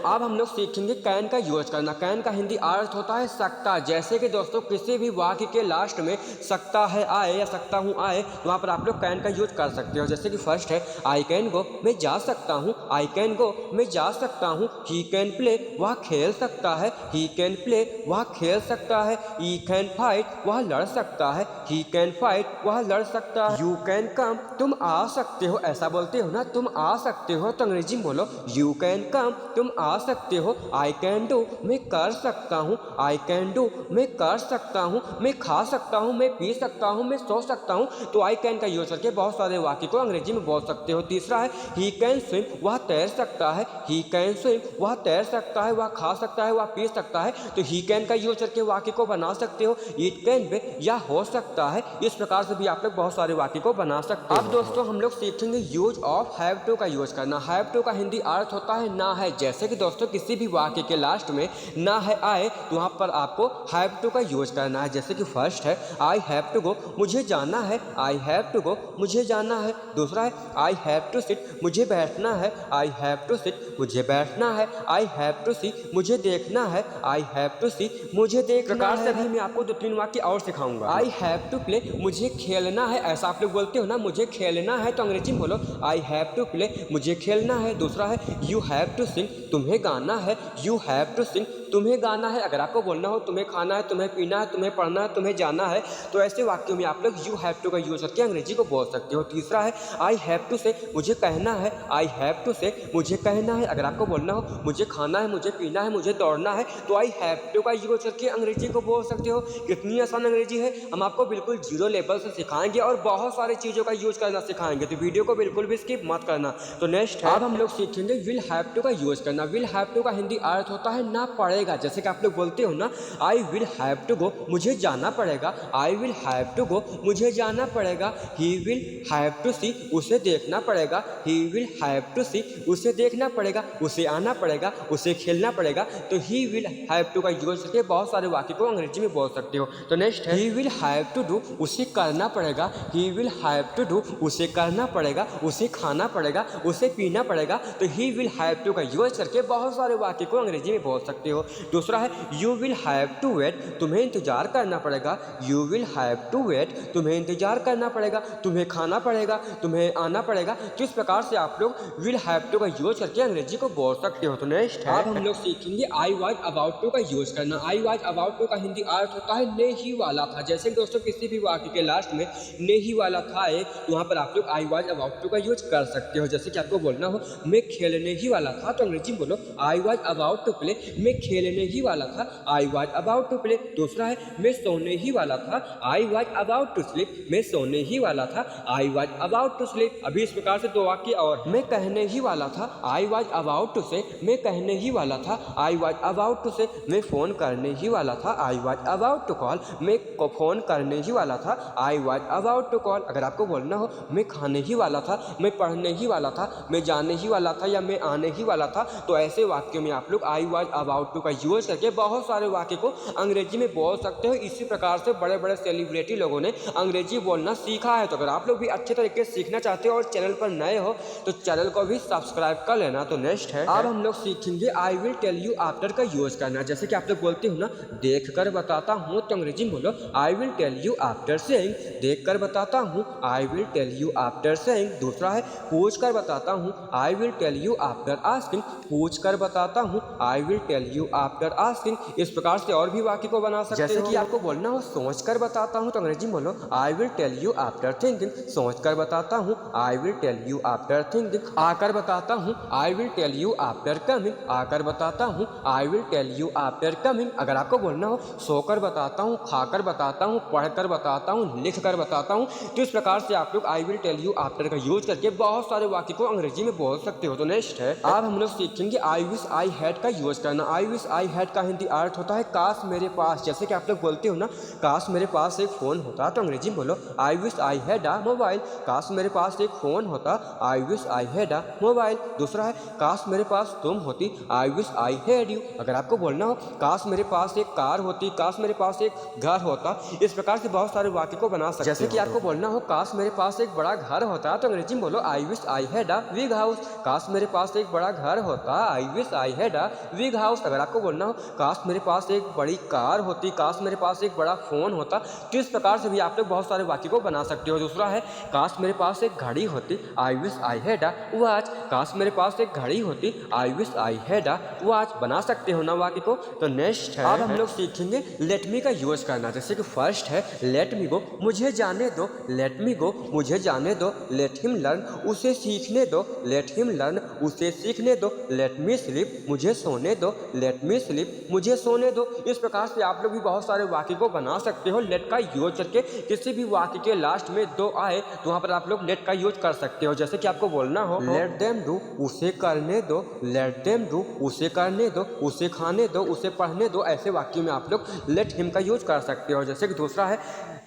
अब हम लोग सीखेंगे कैन का यूज करना। कैन का हिंदी अर्थ होता है सकता। जैसे कि दोस्तों किसी भी वाक्य के लास्ट में सकता है आए या सकता हूँ आए, तो वहाँ पर आप लोग कैन का यूज कर सकते हो। जैसे कि फर्स्ट है आई कैन गो, मैं जा सकता हूँ। आई कैन गो, मैं जा सकता हूँ। ही कैन प्ले, वह खेल सकता है। ही कैन प्ले, वह खेल सकता है। ही कैन फाइट, वह लड़ सकता है। ही कैन फाइट, वह लड़ सकता है। यू कैन कम, तुम आ सकते हो। ऐसा बोलते हो ना, तुम आ सकते हो, तो अंग्रेजी में बोलो यू कैन कम, तुम आ सकते हो। आई कैन डू, मैं कर सकता हूँ। आई कैन डू, मैं कर सकता हूँ। मैं खा सकता हूँ, मैं पी सकता हूँ, मैं सो सकता हूँ। तो आई कैन का यूज करके बहुत सारे वाक्य को अंग्रेजी में बोल सकते हो। तीसरा है ही कैन स्विम, वह तैर सकता है। ही कैन स्विम, वह तैर सकता है, वह खा सकता है, वह पी सकता है। तो ही कैन का यूज करके वाक्य को बना सकते हो। इट कैन बे, या हो सकता है। इस प्रकार से भी आप लोग बहुत सारे वाक्य को बना सकते हो। अब दोस्तों हम लोग सीखेंगे यूज ऑफ हैव टू का यूज करना। हैव टू का हिंदी अर्थ होता है ना है। जैसे कि दोस्तों किसी भी वाक्य के लास्ट में ना है आए, तो वहाँ पर आपको हैव टू का यूज करना है। जैसे कि फर्स्ट है आई हैव टू गो, मुझे जाना है। आई हैव टू गो, मुझे जाना है। दूसरा है आई हैव टू सिट, मुझे बैठना है। आई हैव टू सिट, मुझे बैठना है। आई हैव टू सी, मुझे देखना है। आई हैव टू सी, मुझे देखना प्रकार से भी मैं आपको 2-3 वाक्य और सिखाऊंगा। आई हैव टू प्ले, मुझे खेलना है। ऐसा आप लोग बोलते हो ना, मुझे खेलना है, तो अंग्रेजी में बोलो आई हैव टू प्ले, मुझे खेलना है। दूसरा है यू हैव टू सिंग, तुम्हें गाना है। यू हैव टू सिंग, तुम्हें गाना है। अगर आपको बोलना हो तुम्हें खाना है, तुम्हें पीना है, तुम्हें पढ़ना है, तुम्हें जाना है, तो ऐसे वाक्यों में आप लोग यू हैव टू का यूज करके अंग्रेजी को बोल सकते हो। तीसरा है आई हैव टू से, मुझे कहना है। आई हैव टू से, मुझे कहना है। अगर आपको बोलना हो मुझे खाना है, मुझे पीना है, मुझे दौड़ना है, तो आई हैव टू का यूज करके अंग्रेजी को बोल सकते हो। कितनी आसान अंग्रेजी है, हम आपको बिल्कुल जीरो लेवल से सिखाएंगे और बहुत सारी चीज़ों का यूज करना सिखाएंगे, तो वीडियो को बिल्कुल भी स्किप मत करना। तो नेक्स्ट है अब हम लोग सीखेंगे विल हैव टू का यूज करना। विल हैव टू का हिंदी अर्थ होता है ना पड़ेगा। जैसे कि आप लोग बोलते हो ना I will have to go, मुझे जाना पड़ेगा। I will have to go, मुझे जाना पड़ेगा। He will have to see, उसे देखना पड़ेगा। He will have to see, उसे देखना पड़ेगा, उसे आना पड़ेगा, उसे खेलना पड़ेगा। तो ही विल हैव टू का यूज करके बहुत सारे वाक्य को अंग्रेजी में बोल सकते हो। तो नेक्स्ट है he will have to do, उसे करना पड़ेगा। He will have to do, उसे करना पड़ेगा, उसे खाना पड़ेगा, उसे पीना पड़ेगा। तो ही विल हैव टू का यूज करके बहुत सारे वाक्य को अंग्रेजी में बोल सकते हो। दूसरा है you will have to wait, तुम्हें इंतजार करना पड़ेगा। You will have to wait, तुम्हें इंतजार करना पड़ेगा, तुम्हें खाना पड़ेगा, तुम्हें आना पड़ेगा। तो इस प्रकार से आप लोग विल हैव टू का यूज करके अंग्रेजी को बोल सकते हो। तो नेक्स्ट है अब हम लोग सीखेंगे आई वाज अबाउट टू का यूज करना। आई वाज अबाउट टू का हिंदी अर्थ होता है ने ही वाला था। जैसे कि दोस्तों किसी भी वाक्य के लास्ट में ने ही वाला था तो वहाँ पर आप लोग आई वाज अबाउट टू का यूज कर सकते हो। जैसे कि आपको बोलना हो मैं खेलने ही वाला था, तो अंग्रेजी में बोलो I was about to play, मैं खेलने ही वाला था। I was about to play. दूसरा है मैं सोने ही वाला था। I was about to sleep, मैं सोने ही वाला था। I was about to sleep. अभी इस प्रकार से 2 वाक्य और मैं कहने ही वाला था। आई वाज अबाउट टू से, मैं कहने ही वाला था। आई वाज अबाउट टू से, मैं फोन करने ही वाला था। I was about to call, मैं फोन करने ही वाला था। I was about to call. अगर आपको बोलना हो मैं खाने ही वाला था, मैं पढ़ने ही वाला था, मैं जाने ही वाला था, या मैं आने ही वाला था, तो ऐसे वाक्यों में आप लोग आई वाज अबाउट टू का यूज करके बहुत सारे वाक्य को अंग्रेजी में बोल सकते हो। इसी प्रकार से बड़े बड़े सेलिब्रिटी लोगों ने अंग्रेजी बोलना सीखा है। तो अगर आप लोग भी अच्छे तरीके से सीखना चाहते हो और चैनल पर नए हो तो चैनल को भी सब्सक्राइब कर लेना। तो नेक्स्ट है अब हम लोग सीखेंगे I will tell you after का यूज करना। जैसे कि आप लोग बोलते हो ना देख कर बताता हूँ, तो अंग्रेजी में बोलो I will tell you after saying, देख कर बताता हूँ। I will tell you after saying. दूसरा है पूछ कर बताता हूँ। I will tell you after asking, पूछ कर बताता हूँ। I will tell you after asking. इस प्रकार से और भी वाक्य को बना सकते हो। जैसे कि आपको बोलना हो सोच कर बताता हूँ, तो अंग्रेजी में बोलो I will tell you after thinking, सोच कर बताता हूँ। I will tell you after thinking. आकर बताता हूँ। I will tell you after coming, आकर बताता हूँ। I will tell you after coming. अगर आपको बोलना हो सोकर बताता हूँ, खाकर बताता हूँ, पढ़कर बताता हूँ, लिख कर बताता हूँ, तो इस प्रकार से आप लोग I will tell you after का यूज करके बहुत सारे वाक्य को अंग्रेजी में बोल सकते हो। तो नेक्स्ट है अब हम लोग सीखेंगे आई विश आई हैड का यूज करना। आई विश आई हैड का हिंदी अर्थ होता है काश मेरे पास। जैसे कि आप लोग बोलते हो ना काश मेरे पास एक फोन होता, तो अंग्रेजी में बोलो I wish I had a mobile, काश मेरे पास एक फोन होता। I wish I had a mobile. दूसरा है काश मेरे पास तुम होती। I wish I had you. अगर आपको बोलना हो काश मेरे पास एक कार होती, काश मेरे पास एक घर होता। इस प्रकार से बहुत सारे वाक्य को बना सकते हो। जैसे कि आपको बोलना हो काश मेरे पास एक बड़ा घर होता, तो अंग्रेजी में बोलो I wish I had a big house, काश मेरे पास एक बड़ा घर होता। I wish I had a big house. अगर आपको बोलना हो काश मेरे पास एक बड़ी कार होती, काश मेरे पास एक बड़ा फ़ोन होता, तो इस प्रकार से भी आप लोग बहुत सारे वाक्य को बना सकते हो। दूसरा है काश मेरे पास एक घड़ी होती, I wish I had a watch. काश मेरे पास एक घड़ी होती, I wish I had a watch. बना सकते हो ना वाक्य को। तो नेक्स्ट है, अब हम लोग सीखेंगे लेट मी का यूज करना। जैसे कि फर्स्ट है लेट मी गो, मुझे जाने दो, लेट मी गो, मुझे जाने दो, लेट हिम लर्न, उसे सीखने दो, लेट हिम लर्न, उसे सीखने दो, लेट मी स्लीप, मुझे सोने दो, लेट मी स्लीप, मुझे सोने दो। इस प्रकार से आप लोग भी बहुत सारे वाक्य को बना सकते हो लेट का यूज करके। किसी भी वाक्य के लास्ट में दो आए तो वहाँ पर आप लोग लेट का यूज कर सकते हो। जैसे कि आपको बोलना हो लेट देम डू, उसे करने दो, लेट देम डू, उसे करने दो, उसे खाने दो, उसे पढ़ने दो। ऐसे वाक्य में आप लोग लेट हिम का यूज कर सकते हो। जैसे कि दूसरा है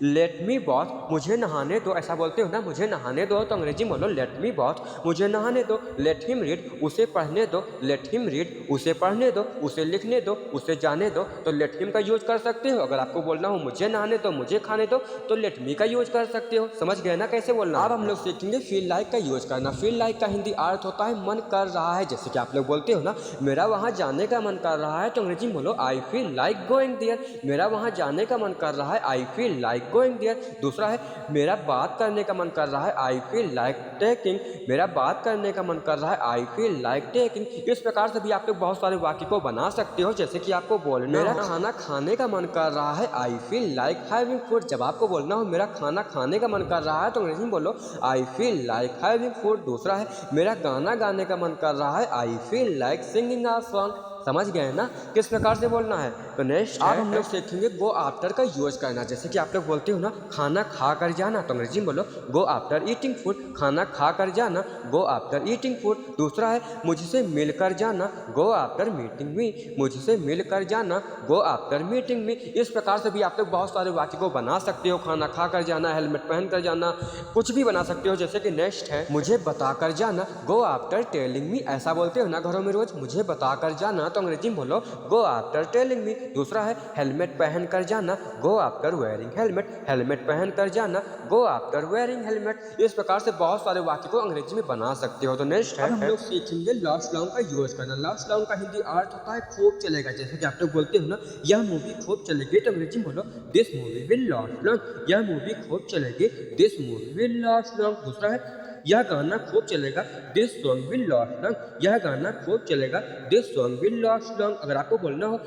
लेट मी बॉथ, मुझे नहाने दो। ऐसा बोलते हो ना, मुझे नहाने दो, तो अंग्रेजी बोलो लेट मी बॉथ, मुझे नहाने दो। लेट हिम रीड, उसे पढ़ने दो, लेट हिम रीड, उसे पढ़ने दो, उसे लिखने दो, उसे जाने दो। तो लेट हिम का यूज कर सकते हो। अगर आपको बोलना हो मुझे नहाने दो, मुझे खाने दो, तो लेट मी का यूज कर सकते हो। समझ गए ना कैसे बोलना। अब हम लोग सीखेंगे फील लाइक का यूज करना। फील लाइक का हिंदी अर्थ होता है मन कर रहा है। जैसे कि आप लोग बोलते हो ना मेरा वहाँ जाने का मन कर रहा है, तो अंग्रेजी में बोलो I feel like going there. मेरा वहाँ जाने का मन कर रहा है, I feel like going there. दूसरा है मेरा बात करने का मन कर रहा है, आई फील लाइक टेकिंग। मेरा बात करने का मन कर रहा है, आई फील लाइक टेकिंग। इस प्रकार से भी आप लोग बहुत सारे वाक्य को बना सकते हो। जैसे कि आपको बोलना मेरा खाना खाने का मन कर रहा है, I feel like having food. जब आपको बोलना हो मेरा खाना खाने का मन कर रहा है, तो अंग्रेजी में बोलो I feel like having food. दूसरा है मेरा गाना गाने का मन कर रहा है, I feel like singing a song. समझ गए ना किस प्रकार से बोलना है। तो नेक्स्ट अब हम लोग सीखेंगे गो आफ्टर का यूज करना। जैसे कि आप लोग बोलते हो ना खाना खा कर जाना, तो अंग्रेजी में बोलो गो आफ्टर ईटिंग फूड, खाना खा कर जाना, गो आफ्टर ईटिंग फूड। दूसरा है मुझसे मिलकर जाना, गो आफ्टर मीटिंग मी, मुझसे मिलकर जाना, गो आफ्टर मीटिंग मी। इस प्रकार से भी आप लोग बहुत सारे वाक्य को बना सकते हो। खाना खा कर जाना, हेलमेट पहन कर जाना, कुछ भी बना सकते हो। जैसे कि नेक्स्ट है मुझे बता कर जाना, गो आफ्टर टेलिंग मी। ऐसा बोलते हो ना घरों में रोज, मुझे बता कर जाना, तो अंग्रेजी में बोलो गो आफ्टर टेलिंग मी। दूसरा है हेलमेट पहन कर जाना, go after wearing helmet, helmet पहन कर जाना, गो आफ्टर वेयरिंग हेलमेट। इस प्रकार से बहुत सारे वाक्य को अंग्रेजी में बना सकते हो। तो नेक्स्ट है हम लोग सीखेंगे लास्ट लॉन्ग का यूज करना। लास्ट लॉन्ग का हिंदी अर्थ होता है खूब चलेगा। जैसे कि आप लोग बोलते हो ना यह मूवी खूब चलेगी, तो अंग्रेजी में बोलो this movie will last long. यह मूवी खूब चलेगी, this movie will last long. दूसरा है यह गाना खूब चलेगा, this song will last long. यह गाना खूब चलेगा, this song will last long. अगर आपको बोलना हो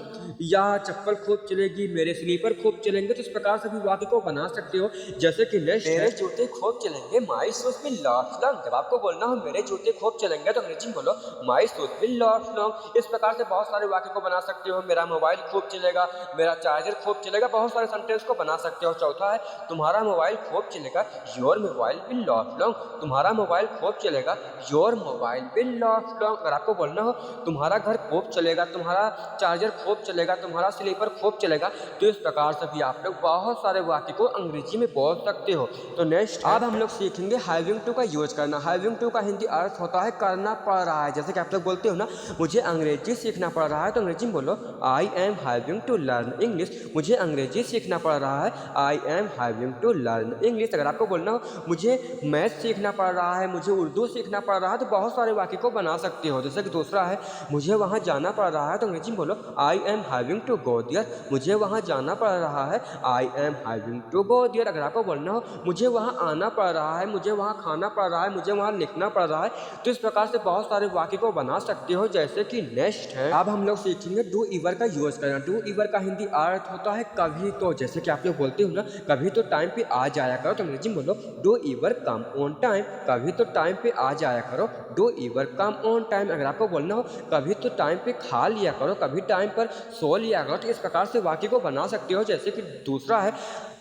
यह चप्पल खूब चलेगी, मेरे स्लीपर खूब चलेंगे, तो इस प्रकार से भी वाक्य को बना सकते हो। जैसे कि नेक्स्ट मेरे जूते खूब चलेंगे, my shoes will last long. जब आपको बोलना हो मेरे जूते खूब चलेंगे, तो अंग्रेजी में बोलो my shoes will last long. इस प्रकार से बहुत सारे वाक्य को बना सकते हो। मेरा मोबाइल खूब चलेगा, मेरा चार्जर खूब चलेगा, बहुत सारे सेंटेंस को बना सकते हो। चौथा है तुम्हारा मोबाइल खूब चलेगा, your mobile will last long. तुम्हारा मोबाइल खूब चलेगा, your mobile will last long. अगर आपको बोलना हो तुम्हारा घर खूब चलेगा, तुम्हारा चार्जर खूब चलेगा, तुम्हारा स्लीपर खूब चलेगा, तो इस प्रकार से भी आप लोग बहुत सारे वाक्य को अंग्रेजी में बोल सकते हो। तो नेक्स्ट अब हम लोग सीखेंगे हैविंग टू का यूज करना। हैविंग टू का हिंदी अर्थ होता है करना पड़ रहा है। जैसे कि आप लोग बोलते हो ना मुझे अंग्रेजी सीखना पड़ रहा है, तो अंग्रेजी में बोलो I am having to learn English. मुझे अंग्रेजी सीखना पड़ रहा है, I am having to learn English. अगर आपको बोलना हो मुझे मैथ सीखना पड़ रहा है, मुझे उर्दू सीखना पड़ रहा है, तो बहुत सारे वाक्य को बना सकते हो। जैसे कि दूसरा है मुझे वहाँ जाना पड़ रहा है, तो अंग्रेजी में बोलो I am having to go there. मुझे वहाँ जाना पड़ रहा है, I am having to go there. अगर आपको बोलना हो मुझे वहाँ आना पड़ रहा है, मुझे वहाँ खाना पड़ रहा है, मुझे वहाँ लिखना पड़ रहा है, तो इस प्रकार से बहुत सारे वाक्य को बना सकते हो। जैसे कि नेक्स्ट है अब हम लोग सीखेंगे डू इवर का यूज करना। डू इवर का हिंदी अर्थ होता है कभी तो। जैसे कि आप लोग बोलते हो ना कभी तो टाइम पे आ जाया करो, तो अंग्रेजी में बोलो डू इवर कम ऑन टाइम। कभी तो टाइम पे आ जाया करो, डू इवर कम ऑन टाइम। अगर आपको बोलना हो कभी तो टाइम पे खा लिया करो, कभी टाइम पर सो लिया करो, तो इस प्रकार से वाक्य को बना सकते हो। जैसे कि दूसरा है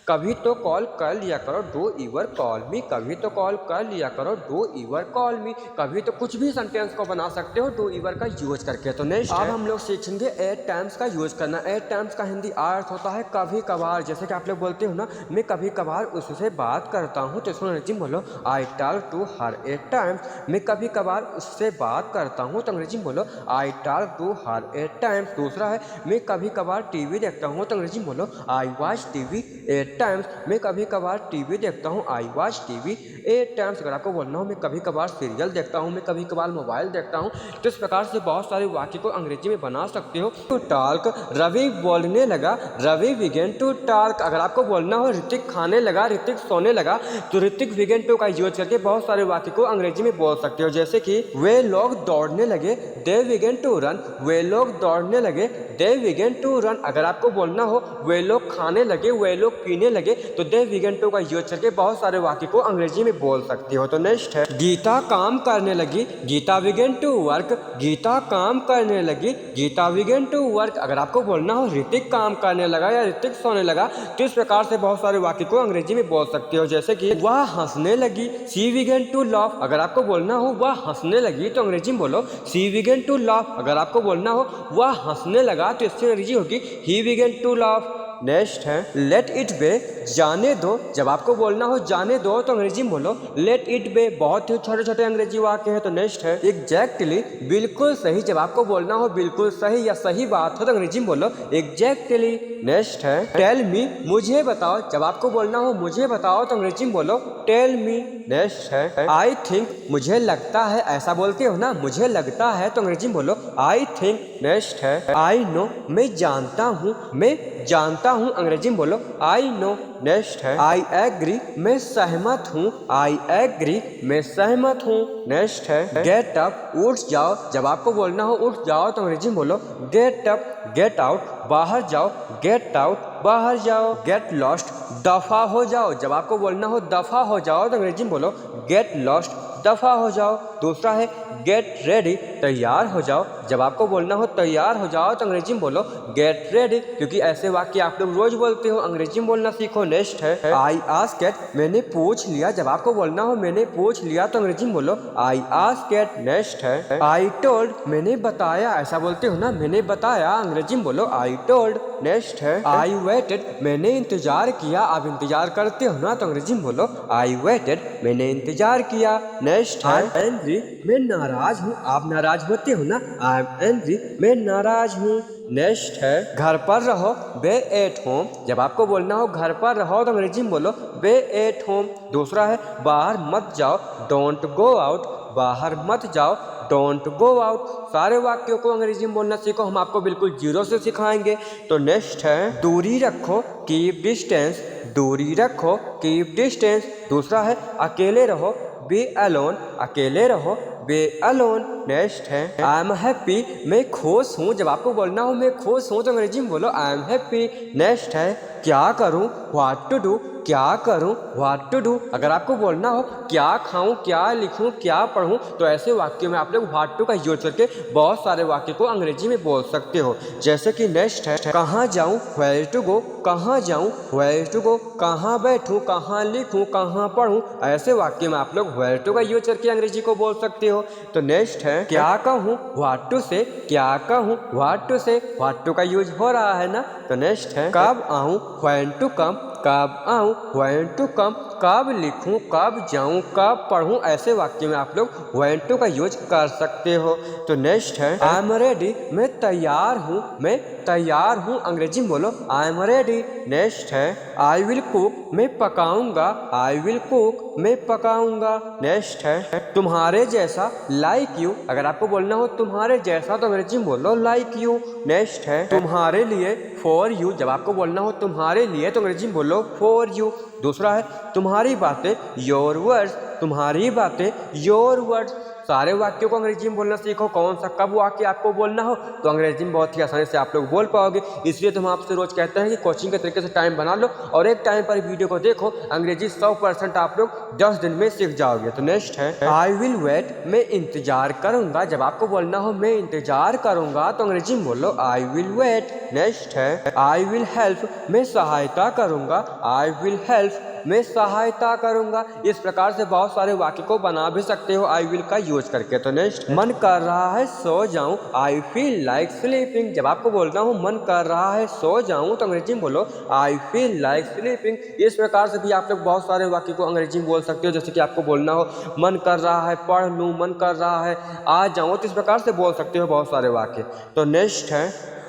कभी तो कॉल कर लिया करो, डू इवर कॉल मी। कभी तो कॉल कर लिया करो, डू इवर कॉल मी। कभी तो कुछ भी सेंटेंस को बना सकते हो डू इवर का यूज करके। तो नेक्स्ट अब हम लोग सीखेंगे एट टाइम्स का यूज करना। एट टाइम्स का हिंदी अर्थ होता है कभी कभार। जैसे कि आप लोग बोलते हो ना मैं कभी कभार उससे बात करता हूँ, तो इसमें अंग्रेजी में बोलो I talk to her at times. मैं कभी कभार उससे बात करता हूँ, तो अंग्रेजी में बोलो I talk to her at times. दूसरा है मैं कभी कभार टीवी देखता हूँ, तो अंग्रेजी में बोलो I watch TV at at times मैं कभी कभार टीवी देखता हूँ, I watch TV at times. अगर आपको बोलना हो मैं कभी कभार सीरियल देखता हूँ, मैं कभी कभार मोबाइल देखता हूँ। तो इस प्रकार से बहुत सारे वाक्य को अंग्रेजी में बना सकते हो। टू टॉक, रवि बोलने लगा, रवि बिगेन टू टॉक। अगर आपको बोलना हो ऋतिक खाने लगा, ऋतिक सोने लगा, तो ऋतिक बिगेन टू का यूज करके बहुत सारे वाक्य को अंग्रेजी में बोल सकते हो। जैसे कि वे लोग दौड़ने लगे, दे बिगेन टू रन। वे लोग दौड़ने लगे, दे बिगेन टू रन। अगर आपको बोलना हो वे लोग खाने लगे, वे लोग पीने लगे, तो दे बिगेन टू का यूज करके बहुत सारे वाक्य को अंग्रेजी में बोल सकते हो। तो नेक्स्ट है गीता काम करने लगी, Geeta began to work. Geeta काम करने लगी, गीता बिगेन टू वर्क। अगर आपको बोलना हो ऋतिक काम करने लगा या ऋतिक सोने लगा, तो इस प्रकार से बहुत सारे वाक्य को अंग्रेजी में बोल सकते हो। जैसे कि वह हंसने लगी, शी बिगेन टू लाफ। अगर आपको बोलना हो वह हंसने लगी, तो अंग्रेजी में बोलो शी बिगेन टू लाफ। अगर आपको बोलना हो वह हंसने लगा, तो इसकी अंग्रेजी होगी he began to laugh. Next है लेट इट बे, जाने दो। जब आपको बोलना हो जाने दो, तो अंग्रेजी में बोलो लेट इट बे। बहुत ही छोटे छोटे अंग्रेजी वाक्य हैं। तो नेक्स्ट है एग्जैक्टली, बिल्कुल सही। जब आपको बोलना हो बिल्कुल सही या सही बात हो, तो अंग्रेजी में बोलो एग्जैक्टली। नेक्स्ट है टेल मी, मुझे बताओ। जब आपको बोलना हो मुझे बताओ, तो अंग्रेजी में बोलो टेल मी। नेक्स्ट है आई थिंक, मुझे लगता है। ऐसा बोलते हो ना, मुझे लगता है, तो अंग्रेजी में बोलो आई थिंक। नेक्स्ट है आई नो, मैं जानता हूँ, मैं जानता हूँ, अंग्रेजी में बोलो आई नो। नेक्स्ट है आई एग्री, मैं सहमत हूँ, आई एग्री, मैं सहमत हूँ। नेक्स्ट है गेट अप, उठ जाओ। जब आपको बोलना हो उठ जाओ, तो अंग्रेजी में बोलो गेट अप। गेट आउट, बाहर जाओ, गेट आउट, बाहर जाओ। गेट लॉस्ट, दफा हो जाओ। जब आपको बोलना हो दफा हो जाओ, तो अंग्रेजी में बोलो गेट लॉस्ट, दफा हो जाओ। दूसरा है गेट रेडी, तैयार हो जाओ। जब आपको बोलना हो तैयार हो जाओ, तो अंग्रेजी में बोलो गेट रेडी, क्योंकि ऐसे वाक्य आप लोग रोज बोलते हो, अंग्रेजी में बोलना सीखो। नेक्स्ट है आई आस्क्ड, मैंने पूछ लिया। जब आपको बोलना हो मैंने पूछ लिया, तो अंग्रेजी में बोलो आई आस्क्ड। नेक्स्ट है आई टोल्ड, मैंने बताया। ऐसा बोलते हो ना, मैंने बताया, अंग्रेजी में बोलो आई टोल्ड। नेक्स्ट है आई वेटेड, मैंने इंतजार किया। आप इंतजार करते हो ना, तो अंग्रेजी में बोलो आई वेटेड, मैंने इंतजार किया। नेक्स्ट है एंग्री, मैं नाराज हूँ। आप नाराज होते हो ना, आई एम एंग्री, मैं नाराज हूँ। नेक्स्ट है घर पर रहो, बे एट होम। जब आपको बोलना हो घर पर रहो, तो अंग्रेजी में बोलो बे एट होम। दूसरा है बाहर मत जाओ, डोंट गो आउट। बाहर मत जाओ, डोंट गो आउट। सारे वाक्यों को अंग्रेजी में बोलना सीखो, हम आपको बिल्कुल जीरो से सिखाएंगे। तो नेक्स्ट है दूरी रखो, कीप डिस्टेंस। दूरी रखो, कीप डिस्टेंस। दूसरा है अकेले रहो, बी अलोन। अकेले रहो, बी अलोन। नेक्स्ट है आई एम हैप्पी, मैं खुश हूँ। जब आपको बोलना हो मैं खुश हूँ, तो अंग्रेजी में बोलो आई एम हैप्पी। नेक्स्ट है क्या करूँ, व्हाट टू डू। क्या करूँ, व्हाट टू डू। अगर आपको बोलना हो क्या खाऊं, क्या लिखूं, क्या पढ़ूं, तो ऐसे वाक्यों में आप लोग व्हाट टू का यूज करके बहुत सारे वाक्य को अंग्रेजी में बोल सकते हो। जैसे कि नेक्स्ट है कहाँ जाऊं, वेयर टू गो। कहाँ जाऊं, वेयर टू गो। कहाँ बैठूं, कहाँ लिखूं, कहाँ पढ़ूं। ऐसे वाक्य में आप लोग वेयर टू का यूज करके अंग्रेजी को बोल सकते हो। तो नेक्स्ट है क्या कहूँ, व्हाट टू से। क्या कहूँ, व्हाट टू से। व्हाट टू का यूज हो रहा है ना। तो नेक्स्ट है कब आऊँ, व्हेन टू कम। कब आऊँ, व्हेन टू कम। कब लिखूं, कब जाऊं, कब पढ़ूं। ऐसे वाक्य में आप लोग व्हेन टू का यूज कर सकते हो। तो नेक्स्ट है आई एम रेडी, मैं तैयार हूँ, मैं तैयार हूँ। अंग्रेजी में बोलो आई एम रेडी। नेक्स्ट है आई विल कुक, मैं पकाऊंगा। आई विल कुक, मैं पकाऊंगा। नेक्स्ट है तुम्हारे जैसा, लाइक यू। अगर आपको बोलना हो तुम्हारे जैसा, तो अंग्रेजी में बोलो लाइक यू। नेक्स्ट है तुम्हारे लिए, फॉर यू। जब आपको बोलना हो तुम्हारे लिए, तो अंग्रेजी में बोलो फॉर यू। दूसरा है तुम्हारी बातें, योर वर्ड्स। तुम्हारी बातें, योर वर्ड्स। सारे वाक्यों को अंग्रेजी में बोलना सीखो। कौन सा कब वाक्य आपको बोलना हो, तो अंग्रेजी में बहुत ही आसानी से आप लोग बोल पाओगे। इसलिए तो हम आपसे रोज कहते हैं कि कोचिंग के तरीके से टाइम बना लो और एक टाइम पर वीडियो को देखो। अंग्रेजी 100% आप लोग 10 दिन में सीख जाओगे। तो नेक्स्ट है आई विल वेट, मैं इंतजार करूंगा। जब आपको बोलना हो मैं इंतजार करूंगा, तो अंग्रेजी में बोलो आई विल वेट। नेक्स्ट है आई विल हेल्प, मैं सहायता करूंगा। आई विल हेल्प, मैं सहायता करूंगा। इस प्रकार से बहुत सारे वाक्य को बना भी सकते हो आई विल का यूज करके। तो नेक्स्ट मन कर रहा है सो जाऊं, आई फील लाइक स्लीपिंग। जब आपको बोलना हो मन कर रहा है सो जाऊं, तो अंग्रेजी में बोलो आई फील लाइक स्लीपिंग। इस प्रकार से भी आप लोग बहुत सारे वाक्य को अंग्रेजी में बोल सकते हो। जैसे कि आपको बोलना हो मन कर रहा है पढ़ लूँ, मन कर रहा है आ जाऊँ, तो इस प्रकार से बोल सकते हो बहुत सारे वाक्य। तो नेक्स्ट है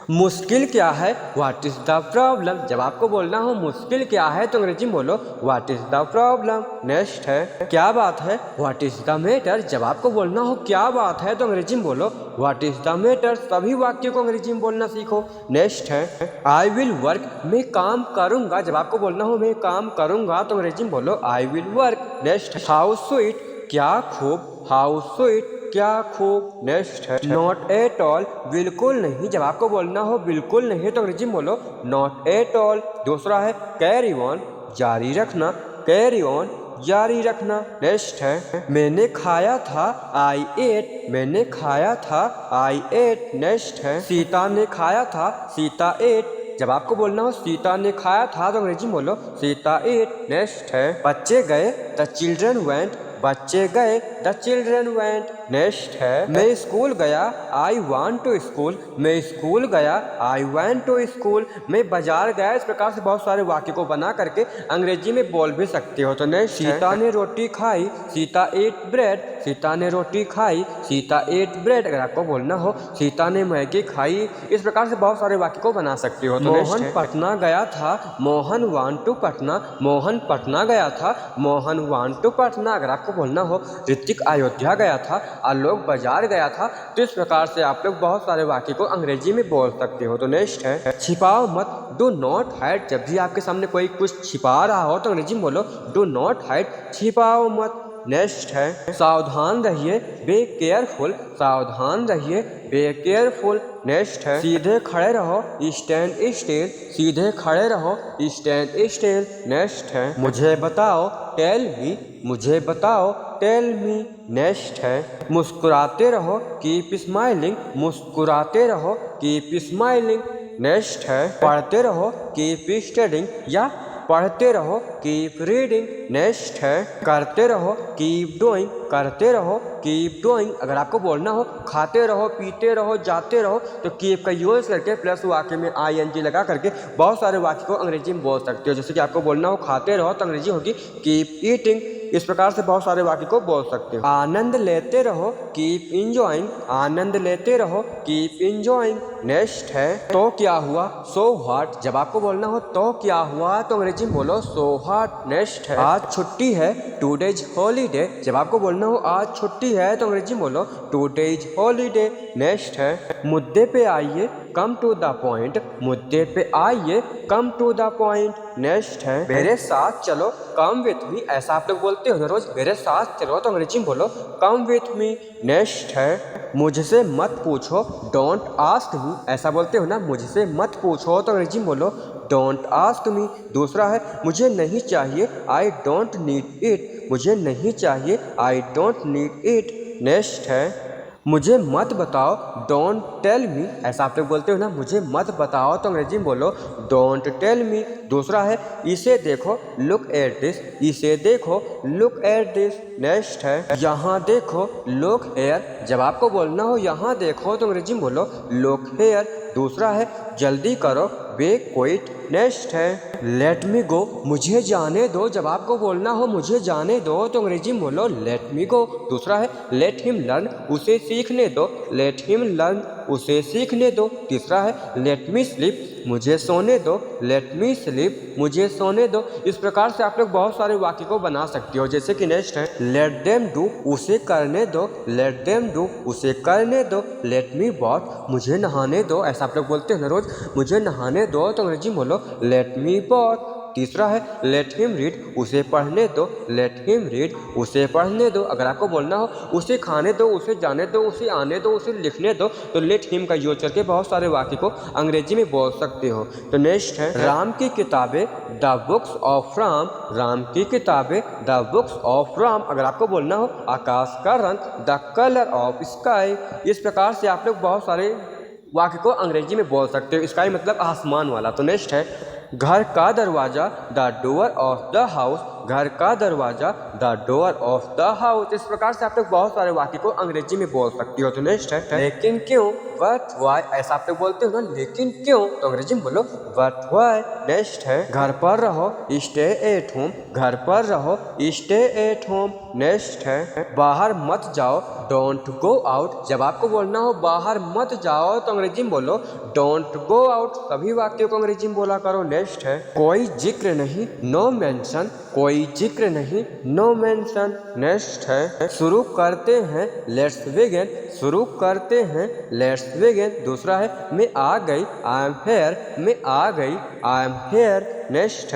मुश्किल क्या है, व्हाट इज़ द प्रॉब्लम। जब आपको बोलना हो मुश्किल क्या है तो अंग्रेजी में बोलो what is the problem. Next है क्या बात है, व्हाट इज़ द मैटर। जब आपको बोलना हो क्या बात है तो अंग्रेजी में बोलो व्हाट इज़ द मैटर। सभी वाक्यों को अंग्रेजी में बोलना सीखो। नेक्स्ट है आई विल वर्क, मैं काम करूँगा। जब आपको बोलना हो मैं काम करूँगा तो अंग्रेजी में बोलो I will work. Next how sweet, क्या खूब, हाउ स्वीट, क्या खूब। नेक्स्ट है नॉट एट ऑल, बिल्कुल नहीं। जब आपको बोलना हो बिल्कुल नहीं तो अंग्रेजी में बोलो नॉट एट ऑल। दूसरा है कैरी ऑन, जारी रखना, कैरी ऑन, जारी रखना। नेक्स्ट है मैंने खाया था, आई एट, मैंने खाया था, आई एट। नेक्स्ट है सीता ने खाया था, सीता एट। जब आपको बोलना हो सीता ने खाया था तो अंग्रेजी में बोलो सीता एट। नेक्स्ट है बच्चे गए, द चिल्ड्रन वेंट, बच्चे गए, द चिल्ड्रन वेंट। नेक्स्ट है मैं स्कूल गया, आई वांट टू स्कूल, मैं स्कूल गया, आई वांट टू स्कूल। मैं बाजार गया। इस प्रकार से बहुत सारे वाक्य को बना करके अंग्रेजी में बोल भी सकते हो। तो नेक्स्ट सीता ने रोटी खाई, सीता एट ब्रेड, सीता ने रोटी खाई, सीता एट ब्रेड। अगर आपको बोलना हो सीता ने मैगी खाई। इस प्रकार से बहुत सारे वाक्य को बना सकते हो। तो मोहन पटना गया था, मोहन वांट टू पटना, मोहन पटना गया था, मोहन वांट टू पटना। अगर आपको बोलना हो ऋतिक अयोध्या गया था, आलोक बाजार गया था। तो इस प्रकार से आप लोग बहुत सारे वाक्य को अंग्रेजी में बोल सकते हो। तो नेक्स्ट है छिपाओ मत, डू नॉट हाइड। जब भी आपके सामने कोई कुछ छिपा रहा हो तो अंग्रेजी में बोलो डू नॉट हाइड, छिपाओ मत। नेक्स्ट है सावधान रहिए, बी केयरफुल, सावधान रहिए, बी केयरफुल। नेक्स्ट है सीधे खड़े रहो, स्टैंड स्टिल, सीधे खड़े रहो, स्टैंड स्टिल। नेक्स्ट है मुझे बताओ, टेल मी, मुझे बताओ, टेल मी। नेक्स्ट है मुस्कुराते रहो, कीप स्माइलिंग, मुस्कुराते रहो, कीप स्माइलिंग। नेक्स्ट है पढ़ते रहो, कीप स्टडिंग, या पढ़ते रहो, कीप रीडिंग। नेक्स्ट है करते रहो, कीप डूइंग, करते रहो, कीप डूइंग। अगर आपको बोलना हो खाते रहो, पीते रहो, जाते रहो तो कीप का यूज करके प्लस वाक्य में ING लगा करके बहुत सारे वाक्य को अंग्रेजी में बोल सकते हो। जैसे कि आपको बोलना हो खाते रहो तो अंग्रेजी होगी कीप ईटिंग। इस प्रकार से बहुत सारे वाक्य को बोल सकते हो। आनंद लेते रहो, कीप इंजॉइंग, आनंद लेते रहो, कीप इंजॉइंग। नेक्स्ट है तो क्या हुआ, सो व्हाट। जब आपको बोलना हो तो क्या हुआ तो अंग्रेजी में बोलो सो व्हाट। नेक्स्ट है आज छुट्टी है, टुडेज हॉलीडे। जब आपको बोलना हो आज छुट्टी है तो अंग्रेजी में बोलो टुडेज हॉलीडे। नेक्स्ट है मुद्दे पे आइए, कम टू द पॉइंट, मुद्दे पे आइए, come to the point. Next है मेरे साथ चलो, कम विथ मी। ऐसा आप लोग बोलते हो ना रोज, मेरे साथ चलो तो अंग्रेजी में बोलो कम विथ मी। नेक्स्ट है मुझसे मत पूछो, डोंट आस्क मी। ऐसा बोलते हो ना मुझसे मत पूछो तो अंग्रेजी में बोलो डोंट आस्क मी। दूसरा है मुझे नहीं चाहिए, आई डोंट नीड इट, मुझे नहीं चाहिए, I don't need it. Next है मुझे मत बताओ, डोंट टेल मी। ऐसा आप लोग बोलते हो ना मुझे मत बताओ तो अंग्रेजी में बोलो डोंट टेल मी। दूसरा है इसे देखो, लुक एट दिस, इसे देखो, लुक एट दिस। नेक्स्ट है यहाँ देखो, लुक हेयर। जब आपको बोलना हो यहाँ देखो तो अंग्रेजी में बोलो लुक हेयर। दूसरा है जल्दी करो, बी क्विट। नेक्स्ट है लेट मी गो, मुझे जाने दो। जब आपको बोलना हो मुझे जाने दो तो अंग्रेजी में बोलो लेट मी गो। दूसरा है लेट हिम लर्न, उसे सीखने दो, लेट हिम लर्न, उसे सीखने दो। तीसरा है लेट मी स्लीप, मुझे सोने दो, लेट मी स्लीप, मुझे सोने दो। इस प्रकार से आप लोग बहुत सारे वाक्य को बना सकते हो। जैसे कि नेक्स्ट है लेट देम डू, उसे करने दो, लेट देम डू, उसे करने दो। लेट मी बॉथ, मुझे नहाने दो। ऐसा आप लोग बोलते हो ना रोज, मुझे नहाने दो तो अंग्रेजी में बोलो लेट मी बॉथ। तीसरा है लेट हिम रीड, उसे पढ़ने दो, लेट हिम रीड, उसे पढ़ने दो। अगर आपको बोलना हो उसे खाने दो, उसे जाने दो, उसे आने दो, उसे लिखने दो तो लेट हिम का यूज करके बहुत सारे वाक्य को अंग्रेजी में बोल सकते हो। तो नेक्स्ट है राम की किताबें, the books of Ram, Ram की किताबें, द बुक्स ऑफ राम। अगर आपको बोलना हो आकाश का रंग, द कलर ऑफ स्काई। इस प्रकार से आप लोग बहुत सारे वाक्य को अंग्रेजी में बोल सकते हो। स्काई मतलब आसमान वाला। तो नेक्स्ट है घर का दरवाज़ा, the door of the house, घर का दरवाजा, the door of the house. इस प्रकार से आप लोग बहुत सारे वाक्य को अंग्रेजी में बोल सकती हो। तो नेक्स्ट है लेकिन क्यों, बट वाई। ऐसा आप लोग बोलते हो ना, लेकिन क्यों, तो अंग्रेजी में बोलो बट वाई। नेक्स्ट है घर पर रहो, स्टे एट होम। घर पर रहो, स्टे एट होम। नेक्स्ट है बाहर मत जाओ, डोंट गो आउट। जब आपको बोलना हो बाहर मत जाओ तो अंग्रेजी में बोलो डोंट गो आउट। सभी वाक्यों को अंग्रेजी में बोला करो। नेक्स्ट है कोई जिक्र नहीं, नो मेंशन। कोई जिक्र नहीं, नो मेंशन। नेक्स्ट है शुरू करते हैं, लेट्स बिगिन। शुरू करते हैं, लेट्स बिगिन। दूसरा है मैं आ गई, आई एम हेयर। मैं आ गई, आई एम हेयर। नेक्स्ट है